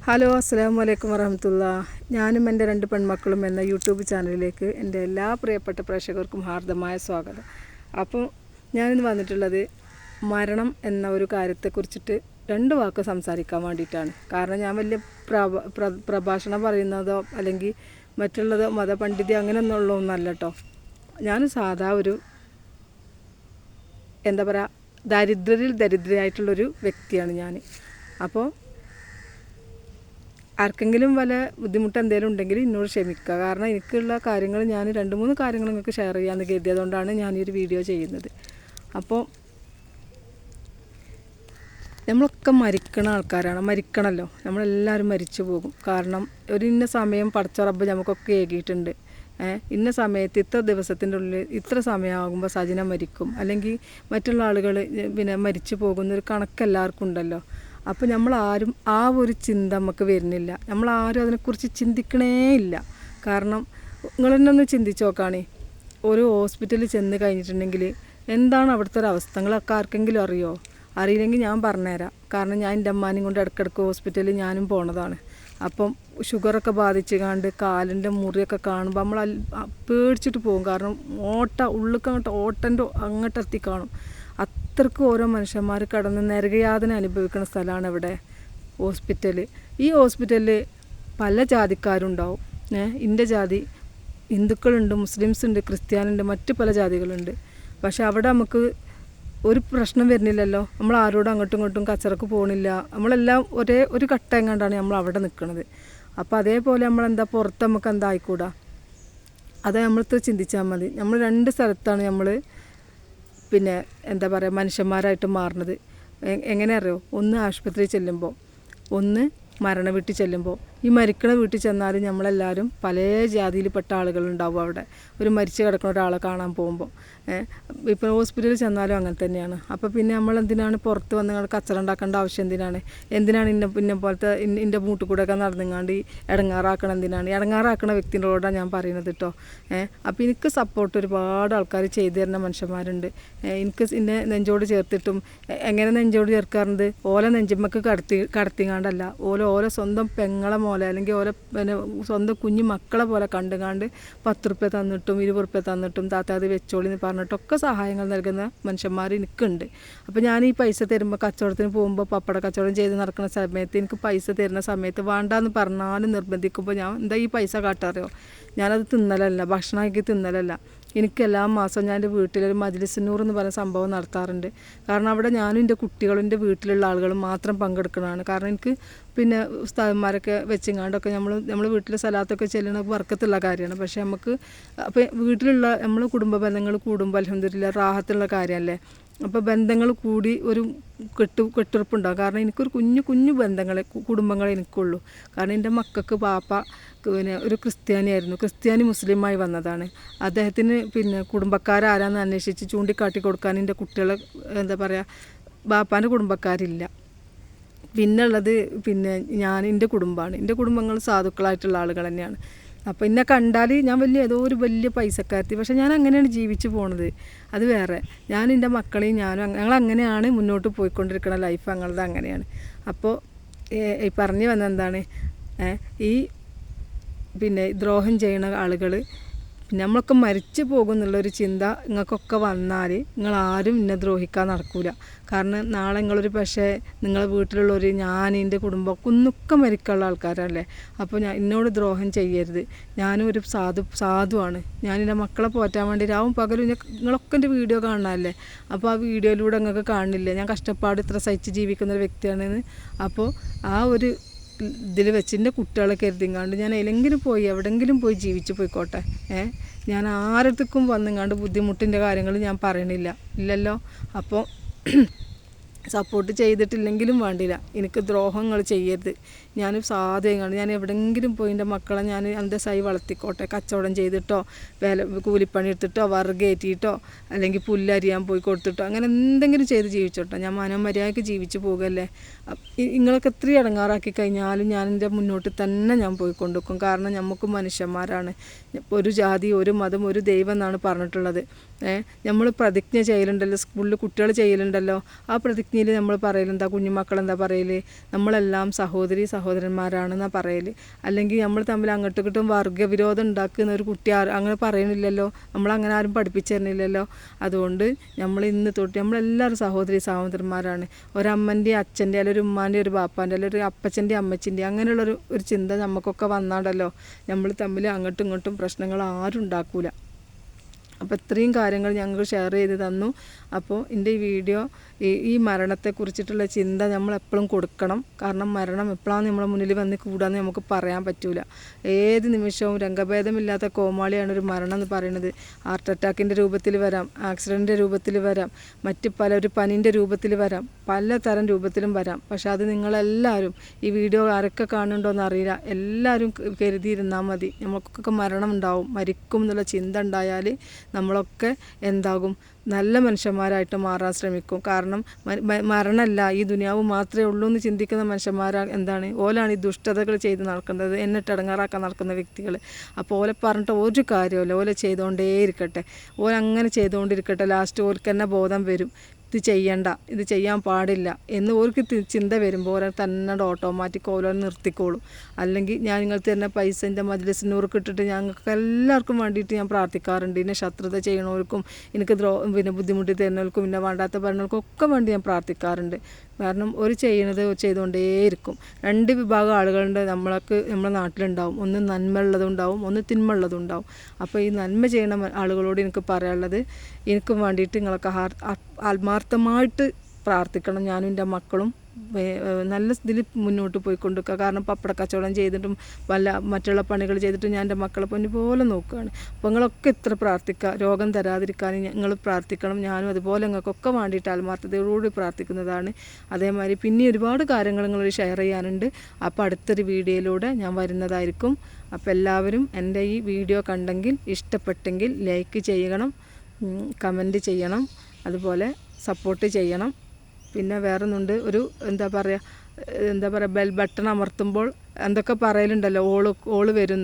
Hello അസ്സലാമു അലൈക്കും വറഹമത്തുള്ള. ഞാനും എൻ്റെ 2 പെൺമക്കളും എന്ന യൂട്യൂബ് ചാനലിലേക്ക് എൻ്റെ എല്ലാ പ്രിയപ്പെട്ട പ്രേക്ഷകർക്കും ഹാർദമായ സ്വാഗതം. അപ്പോൾ ഞാനിന്ന് വന്നിട്ടുള്ളത് മരണം എന്ന ഒരു കാര്യത്തെക്കുറിച്ചിട്ട് 2 വാക്ക് സംസാരിക്കാൻ വേണ്ടിയിട്ടാണ്. കാരണം ഞാൻ വലിയ പ്രഭാഷണം പറയുന്നതോ അല്ലെങ്കിൽ മറ്റുള്ളതോ മതപണ്ഡിതി അങ്ങനെയൊന്നും ഒന്നല്ല കേട്ടോ. ഞാൻ സാധാ ഒരു എന്താ പറയുക ദരിദ്രയായിട്ടുള്ളൊരു വ്യക്തിയാണ് ഞാൻ. അപ്പോൾ ആർക്കെങ്കിലും വല്ല ബുദ്ധിമുട്ട് എന്തെങ്കിലും ഉണ്ടെങ്കിൽ എന്നോട് ക്ഷമിക്കുക. കാരണം എനിക്കുള്ള കാര്യങ്ങൾ ഞാൻ 2-3 കാര്യങ്ങൾ നിങ്ങൾക്ക് ഷെയർ ചെയ്യാമെന്ന് കരുതിയതുകൊണ്ടാണ് ഞാനൊരു വീഡിയോ ചെയ്യുന്നത്. അപ്പോൾ നമ്മളൊക്കെ മരിക്കണ ആൾക്കാരാണ്, മരിക്കണമല്ലോ, നമ്മളെല്ലാവരും മരിച്ചു പോകും. കാരണം ഒരു ഇന്ന സമയം പടച്ച റബ്ബ് നമുക്കൊക്കെ ഏകിയിട്ടുണ്ട്. ഇന്ന സമയത്ത് ഇത്ര ദിവസത്തിൻ്റെ ഉള്ളിൽ ഇത്ര സമയമാകുമ്പോൾ സജിന മരിക്കും, അല്ലെങ്കിൽ മറ്റുള്ള ആളുകൾ മരിച്ചു പോകുന്നൊരു കണക്ക് എല്ലാവർക്കും ഉണ്ടല്ലോ. അപ്പോൾ നമ്മളാരും ആ ഒരു ചിന്ത നമുക്ക് വരുന്നില്ല, നമ്മളാരും അതിനെക്കുറിച്ച് ചിന്തിക്കണേ ഇല്ല. കാരണം നിങ്ങൾ തന്നെ ഒന്ന് ചിന്തിച്ച് നോക്കുകയാണേ, ഒരു ഹോസ്പിറ്റലിൽ ചെന്ന് കഴിഞ്ഞിട്ടുണ്ടെങ്കിൽ എന്താണ് അവിടുത്തെ ഒരു അവസ്ഥ നിങ്ങളൊക്കെ ആർക്കെങ്കിലും അറിയോ? അറിയില്ലെങ്കിൽ ഞാൻ പറഞ്ഞുതരാം. കാരണം ഞാൻ എൻ്റെ അമ്മാനെയും കൊണ്ട് ഇടയ്ക്കിടയ്ക്ക് ഹോസ്പിറ്റലിൽ ഞാനും പോണതാണ്. അപ്പം ഷുഗറൊക്കെ ബാധിച്ച് കാലിൻ്റെ മുറിയൊക്കെ കാണുമ്പോൾ നമ്മൾ പേടിച്ചിട്ട് പോകും. കാരണം ഉള്ളിലേക്ക് അങ്ങോട്ട് എത്തി കാണും. അത്രയ്ക്ക് ഓരോ മനുഷ്യന്മാർ കടന്ന് നരകയാതന അനുഭവിക്കുന്ന സ്ഥലമാണ് ഇവിടെ ഹോസ്പിറ്റൽ. ഈ ഹോസ്പിറ്റലിൽ പല ജാതിക്കാരുണ്ടാവും. എൻ്റെ ജാതി ഹിന്ദുക്കളുണ്ട്, മുസ്ലിംസ് ഉണ്ട്, ക്രിസ്ത്യാനുണ്ട്, മറ്റു പല ജാതികളുണ്ട്. പക്ഷെ അവിടെ നമുക്ക് ഒരു പ്രശ്നം വരുന്നില്ലല്ലോ. നമ്മൾ ആരോടും അങ്ങോട്ടും ഇങ്ങോട്ടും കച്ചറക്ക് പോകണില്ല. നമ്മളെല്ലാം ഒരു കട്ട എങ്ങാണ്ടാണ് നമ്മൾ അവിടെ നിൽക്കുന്നത്. അപ്പോൾ അതേപോലെ നമ്മളെന്താ പുറത്ത് നമുക്ക് എന്താ ആയിക്കൂടാ? അത് നമ്മളിത് ചിന്തിച്ചാൽ മതി. നമ്മൾ 2 സ്ഥലത്താണ് നമ്മൾ എന്താ പറയുക മനുഷ്യന്മാരായിട്ട് മാറുന്നത്. എങ്ങനെ അറിയോ? ഒന്ന് ആശുപത്രിയിൽ ചെല്ലുമ്പോൾ, ഒന്ന് മരണ വീട്ടിൽ ചെല്ലുമ്പോൾ. ഈ മരിക്കണ വീട്ടിൽ ചെന്നാലും നമ്മളെല്ലാവരും പല ജാതിയിൽപ്പെട്ട ആളുകളുണ്ടാവും അവിടെ. ഒരു മരിച്ചു കിടക്കുന്ന ഒരാളെ കാണാൻ പോകുമ്പോൾ ഇപ്പോൾ ഹോസ്പിറ്റലിൽ ചെന്നാലും അങ്ങനെ തന്നെയാണ്. അപ്പോൾ പിന്നെ നമ്മൾ എന്തിനാണ് പുറത്ത് വന്ന് കച്ചറ ഉണ്ടാക്കേണ്ട ആവശ്യം എന്തിനാണ് ഇന്ന പോലത്തെ ഇൻ്റെ മൂട്ടിൽ കൂടെയൊക്കെ നടന്നുങ്ങാണ്ട് ഇടങ്ങാറാക്കണം? ഇടങ്ങാറാക്കണ വ്യക്തികളോടാണ് ഞാൻ പറയുന്നത് കേട്ടോ. അപ്പോൾ എനിക്ക് സപ്പോർട്ട് ഒരുപാട് ആൾക്കാർ ചെയ്തു തരുന്ന മനുഷ്യന്മാരുണ്ട്. എനിക്ക് എന്നെ നെഞ്ചോട് ചേർത്തിട്ടും എങ്ങനെ നെഞ്ചോട് ചേർക്കാറുണ്ട്? ഓല നെഞ്ചമ്മക്ക് കടത്തിങ്ങാണ്ടല്ല, ഓല സ്വന്തം പെങ്ങളെ പോലെ അല്ലെങ്കിൽ സ്വന്തം കുഞ്ഞു മക്കളെ പോലെ കണ്ടുകാണ്ട് 10 റുപ്യ തന്നിട്ടും 20 റുപ്യ തന്നിട്ടും താത്താത് വെച്ചോളി എന്ന് പറഞ്ഞിട്ടൊക്കെ സഹായങ്ങൾ നൽകുന്ന മനുഷ്യന്മാർ എനിക്കുണ്ട്. അപ്പോൾ ഞാൻ ഈ പൈസ തരുമ്പോൾ കച്ചവടത്തിന് പോകുമ്പോൾ പപ്പട കച്ചവടം ചെയ്ത് നടക്കുന്ന സമയത്ത് എനിക്ക് പൈസ തരുന്ന സമയത്ത് വേണ്ടാന്ന് പറഞ്ഞാലും നിർബന്ധിക്കുമ്പോൾ ഞാൻ എന്താ ഈ പൈസ കാട്ടാറിയോ? ഞാനത് തിന്നലല്ല, ഭക്ഷണമാക്കി തിന്നലല്ല. എനിക്ക് എല്ലാ മാസവും ഞാൻ എൻ്റെ വീട്ടിലൊരു മജ്‌ലിസുന്നൂർ എന്ന് പറയുന്ന സംഭവം നടത്താറുണ്ട്. കാരണം അവിടെ ഞാനും എൻ്റെ കുട്ടികളും എൻ്റെ വീട്ടിലുള്ള ആളുകളും മാത്രം പങ്കെടുക്കുന്നതാണ്. കാരണം എനിക്ക് ഉസ്താദന്മാരൊക്കെ വെച്ചിങ്ങാണ്ടൊക്കെ നമ്മൾ വീട്ടിലെ സ്ഥലത്തൊക്കെ ചെല്ലണ വർക്കത്തുള്ള കാര്യമാണ്. പക്ഷേ നമുക്ക് അപ്പോൾ വീട്ടിലുള്ള നമ്മൾ കുടുംബ ബന്ധങ്ങൾ കൂടുമ്പോൾ അൽഹംദുലില്ലാ റാഹത്തുള്ള കാര്യമല്ലേ. അപ്പോൾ ബന്ധങ്ങൾ കൂടി ഒരു കെട്ടുറപ്പുണ്ടാകും. കാരണം എനിക്കൊരു കുഞ്ഞു ബന്ധങ്ങളെ കുടുംബങ്ങളെ എനിക്കുള്ളൂ. കാരണം എൻ്റെ മക്കൾക്ക് പാപ്പ ഒരു ക്രിസ്ത്യാനി മുസ്ലിമായി വന്നതാണ്. അദ്ദേഹത്തിന് കുടുംബക്കാരാരാന്ന് അന്വേഷിച്ച് ചൂണ്ടിക്കാട്ടി കൊടുക്കാൻ എൻ്റെ കുട്ടികളെ എന്താ പറയുക ബാപ്പാൻ്റെ കുടുംബക്കാരില്ല. പിന്നുള്ളത് ഞാൻ എൻ്റെ കുടുംബമാണ്. എൻ്റെ കുടുംബങ്ങൾ സാധുക്കളായിട്ടുള്ള ആളുകൾ തന്നെയാണ്. അപ്പോൾ എന്നെ കണ്ടാൽ ഞാൻ ഏതോ ഒരു വലിയ പൈസക്കാരത്തി. പക്ഷേ ഞാൻ അങ്ങനെയാണ് ജീവിച്ചു പോണത്. അത് വേറെ. ഞാൻ എൻ്റെ മക്കളെയും ഞങ്ങൾ അങ്ങനെയാണ് മുന്നോട്ട് പോയിക്കൊണ്ടിരിക്കുന്ന ലൈഫ് ഞങ്ങളത് അങ്ങനെയാണ്. അപ്പോൾ ഈ പറഞ്ഞു വന്നെന്താണ്, ഈ ദ്രോഹം ചെയ്യുന്ന ആളുകൾ നമ്മളൊക്കെ മരിച്ചു പോകും എന്നുള്ളൊരു ചിന്ത നിങ്ങൾക്കൊക്കെ വന്നാൽ നിങ്ങളാരും എന്നെ ദ്രോഹിക്കാൻ നടക്കില്ല. കാരണം നാളെ നിങ്ങളൊരു പക്ഷേ നിങ്ങളെ വീട്ടിലുള്ളൊരു ഞാൻ എൻ്റെ കുടുംബം ഒന്നൊക്കെ മരിക്കാനുള്ള ആൾക്കാരല്ലേ. അപ്പോൾ എന്നോട് ദ്രോഹം ചെയ്യരുത്. ഞാനും ഒരു സാധുവാണ്. ഞാനെൻ്റെ മക്കളെ പോറ്റാൻ വേണ്ടി രാവും പകലും നിങ്ങളൊക്കെ എൻ്റെ വീഡിയോ കാണാനല്ലേ. അപ്പോൾ ആ വീഡിയോയിലൂടെ നിങ്ങൾക്ക് കാണില്ലേ ഞാൻ കഷ്ടപ്പാട് ഇത്ര സഹിച്ച് ജീവിക്കുന്നൊരു വ്യക്തിയാണെന്ന്. അപ്പോൾ ആ ഒരു ഇതിൽ വെച്ച് എൻ്റെ കുട്ടികളെ കരുതിങ്ങാണ്ട് ഞാൻ എവിടെയെങ്കിലും പോയി ജീവിച്ച് പോയിക്കോട്ടെ. ഞാൻ ആരടുത്തേക്കും വന്നിങ്ങാണ്ട് ബുദ്ധിമുട്ടിൻ്റെ കാര്യങ്ങൾ ഞാൻ പറയണില്ല, ഇല്ലല്ലോ. അപ്പോൾ സപ്പോർട്ട് ചെയ്തിട്ടില്ലെങ്കിലും വേണ്ടില്ല, എനിക്ക് ദ്രോഹങ്ങൾ ചെയ്യരുത്. ഞാൻ സാധ്യതയാണ് ഞാൻ എവിടെയെങ്കിലും പോയി എൻ്റെ മക്കളെ ഞാൻ അന്തസ്സായി വളർത്തിക്കോട്ടെ. കച്ചവടം ചെയ്തിട്ടോ കൂലിപ്പണി എടുത്തിട്ടോ കയറ്റിയിട്ടോ അല്ലെങ്കിൽ പുല്ലരിയാൻ പോയി കൊടുത്തിട്ടോ അങ്ങനെ എന്തെങ്കിലും ചെയ്ത് ജീവിച്ചോട്ടോ. ഞാൻ മനോമര്യാദയ്ക്ക് ജീവിച്ച് പോകല്ലേ. നിങ്ങളൊക്കെ എത്രയും ഇടങ്ങാറാക്കി കഴിഞ്ഞാലും ഞാൻ എൻ്റെ മുന്നോട്ട് തന്നെ ഞാൻ പോയിക്കൊണ്ടിരിക്കും. കാരണം നമുക്ക് മനുഷ്യന്മാരാണ്. ഒരു ജാതി, ഒരു മതം, ഒരു ദൈവം എന്നാണ് പറഞ്ഞിട്ടുള്ളത്. നമ്മൾ പ്രതിജ്ഞ ചെയ്യലുണ്ടല്ലോ, സ്കൂളിൽ കുട്ടികൾ ചെയ്യലുണ്ടല്ലോ. ആ പ്രതിജ്ഞ ആത്മീയയിൽ നമ്മൾ പറയലെന്താ, കുഞ്ഞുമക്കളെന്താ പറയൽ, നമ്മളെല്ലാം സഹോദരന്മാരാണെന്നാണ് പറയൽ. അല്ലെങ്കിൽ നമ്മൾ തമ്മിൽ അങ്ങോട്ടും ഇങ്ങോട്ടും വർഗ്ഗവിരോധം ഉണ്ടാക്കുന്ന ഒരു കുട്ടി അങ്ങനെ പറയണില്ലല്ലോ, നമ്മളങ്ങനെ ആരും പഠിപ്പിച്ചു തരുന്നില്ലല്ലോ. അതുകൊണ്ട് നമ്മൾ ഇന്ന് തൊട്ട് നമ്മളെല്ലാവരും സഹോദരന്മാരാണ്. ഒരമ്മൻ്റെ അച്ഛൻ്റെ, അല്ലെങ്കിൽ ഒരു ഉമ്മാൻ്റെ ഒരു ബാപ്പാൻ്റെ, അല്ലെങ്കിൽ ഒരു അപ്പച്ചൻ്റെ അമ്മച്ചിൻ്റെ അങ്ങനെയുള്ളൊരു ചിന്ത നമുക്കൊക്കെ വന്നാണ്ടല്ലോ നമ്മൾ തമ്മിൽ അങ്ങോട്ടും ഇങ്ങോട്ടും പ്രശ്നങ്ങൾ ആരും ഉണ്ടാക്കൂല. അപ്പോൾ ഇത്രയും കാര്യങ്ങൾ ഞങ്ങൾക്ക് ഷെയർ ചെയ്ത് തന്നു. അപ്പോൾ എൻ്റെ ഈ വീഡിയോ ഈ മരണത്തെക്കുറിച്ചിട്ടുള്ള ചിന്ത നമ്മൾ എപ്പോഴും കൊടുക്കണം. കാരണം മരണം എപ്പോഴാണ് നമ്മളെ മുന്നിൽ വന്ന് കൂടാന്ന് നമുക്ക് പറയാൻ പറ്റൂല. ഏത് നിമിഷവും രംഗഭേദമില്ലാത്ത കോമാളിയാണ് ഒരു മരണം എന്ന് പറയുന്നത്. ഹാർട്ട് അറ്റാക്കിൻ്റെ രൂപത്തിൽ വരാം, ആക്സിഡൻറ്റിൻ്റെ രൂപത്തിൽ വരാം, മറ്റ് ഒരു പനിൻ്റെ രൂപത്തിൽ വരാം, പലതരം രൂപത്തിലും വരാം. പക്ഷെ അത് നിങ്ങളെല്ലാവരും ഈ വീഡിയോ ആരൊക്കെ കാണുന്നുണ്ടോയെന്ന് അറിയില്ല, എല്ലാവരും കരുതിയിരുന്നാൽ മതി. നമുക്കൊക്കെ മരണം ഉണ്ടാവും, മരിക്കും എന്നുള്ള ചിന്ത ഉണ്ടായാൽ നമ്മളൊക്കെ എന്താകും, നല്ല മനുഷ്യന്മാരായിട്ട് മാറാൻ ശ്രമിക്കും. കാരണം മരണമല്ല, ഈ ദുനിയാവ് മാത്രമേ ഉള്ളൂ എന്ന് ചിന്തിക്കുന്ന മനുഷ്യന്മാരാണ് എന്താണ്, ഓലാണ് ഈ ദുഷ്ടതകൾ ചെയ്ത് നടക്കുന്നത്, എന്നിട്ട് ഇടങ്ങാറാക്കാൻ നടക്കുന്ന വ്യക്തികൾ. അപ്പോൾ ഓലെ പറഞ്ഞിട്ട് ഒരു കാര്യമല്ല, ഓല ചെയ്തുകൊണ്ടേ ഇരിക്കട്ടെ, ഓലങ്ങനെ ചെയ്തുകൊണ്ടിരിക്കട്ടെ. ലാസ്റ്റ് ഓർക്ക് തന്നെ ബോധം വരും, ഇത് ചെയ്യണ്ട, ഇത് ചെയ്യാൻ പാടില്ല എന്ന് ഓർക്ക് ചിന്ത വരുമ്പോൾ ഓരോ തന്നെ ഓട്ടോമാറ്റിക് ഓരോ നിർത്തിക്കോളും. അല്ലെങ്കിൽ ഞാൻ നിങ്ങൾ തരുന്ന പൈസ എൻ്റെ മജ്ലിസിനൂർക്ക് ഇട്ടിട്ട് ഞങ്ങൾക്ക് എല്ലാവർക്കും വേണ്ടിയിട്ട് ഞാൻ പ്രാർത്ഥിക്കാറുണ്ട്. എന്നെ ശത്രുത ചെയ്യണവർക്കും, എനിക്ക് ബുദ്ധിമുട്ടി തരുന്നവർക്കും, പിന്നെ വേണ്ടാത്ത പറഞ്ഞവർക്കും ഒക്കെ വേണ്ടി ഞാൻ പ്രാർത്ഥിക്കാറുണ്ട്. കാരണം ഒരു ചെയ്യണത് ചെയ്തുകൊണ്ടേയിരിക്കും. രണ്ട് വിഭാഗം ആളുകളുണ്ട് നമ്മളെ നാട്ടിലുണ്ടാവും. ഒന്ന് നന്മ ഉള്ളതുണ്ടാവും, ഒന്ന് തിന്മ ഉള്ളതുണ്ടാവും. അപ്പോൾ ഈ നന്മ ചെയ്യണ ആളുകളോട് എനിക്ക് പറയാനുള്ളത്, എനിക്കും വേണ്ടിയിട്ട് നിങ്ങളൊക്കെ ആത്മാർത്ഥമായിട്ട് പ്രാർത്ഥിക്കണം. ഞാനും എൻ്റെ മക്കളും നല്ല ഇതിൽ മുന്നോട്ട് പോയിക്കൊണ്ടിരിക്കുക. കാരണം പപ്പട കച്ചവടം ചെയ്തിട്ടും മറ്റുള്ള പണികൾ ചെയ്തിട്ടും ഞാൻ എൻ്റെ മക്കളെ പൊന്നു പോലെ നോക്കുകയാണ്. അപ്പോൾ നിങ്ങളൊക്കെ ഇത്ര പ്രാർത്ഥിക്കുക, രോഗം തരാതിരിക്കാൻ നിങ്ങൾ പ്രാർത്ഥിക്കണം. ഞാനും അതുപോലെ നിങ്ങൾക്കൊക്കെ വേണ്ടിയിട്ട് ആത്മാർത്ഥതയോടുകൂടി പ്രാർത്ഥിക്കുന്നതാണ്. അതേമാതിരി പിന്നെ ഒരുപാട് കാര്യങ്ങൾ നിങ്ങൾ ഷെയർ ചെയ്യാനുണ്ട്. അപ്പോൾ അടുത്തൊരു വീഡിയോയിലൂടെ ഞാൻ വരുന്നതായിരിക്കും. അപ്പോൾ എല്ലാവരും എൻ്റെ ഈ വീഡിയോ കണ്ടെങ്കിൽ, ഇഷ്ടപ്പെട്ടെങ്കിൽ ലൈക്ക് ചെയ്യണം, കമൻറ്റ് ചെയ്യണം, അതുപോലെ സപ്പോർട്ട് ചെയ്യണം. പിന്നെ വേറൊന്നുണ്ട്, ഒരു എന്താ പറയുക ബെൽ ബട്ടൺ അമർത്തുമ്പോൾ എന്തൊക്കെ പറയലുണ്ടല്ലോ, ഓള് വരും,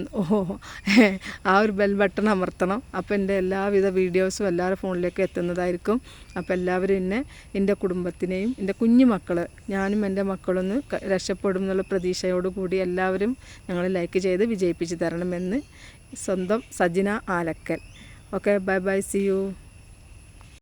ആ ഒരു ബെൽ ബട്ടൺ അമർത്തണം. അപ്പോൾ എൻ്റെ എല്ലാവിധ വീഡിയോസും എല്ലാവരുടെ ഫോണിലേക്ക് എത്തുന്നതായിരിക്കും. അപ്പോൾ എല്ലാവരും എൻ്റെ കുടുംബത്തിനെയും എൻ്റെ കുഞ്ഞു മക്കൾ, ഞാനും എൻ്റെ മക്കളൊന്ന് രക്ഷപ്പെടും എന്നുള്ള പ്രതീക്ഷയോടുകൂടി എല്ലാവരും ഞങ്ങൾ ലൈക്ക് ചെയ്ത് വിജയിപ്പിച്ച് തരണമെന്ന് സ്വന്തം Sajina Alakkal. Okay, bye bye, see U.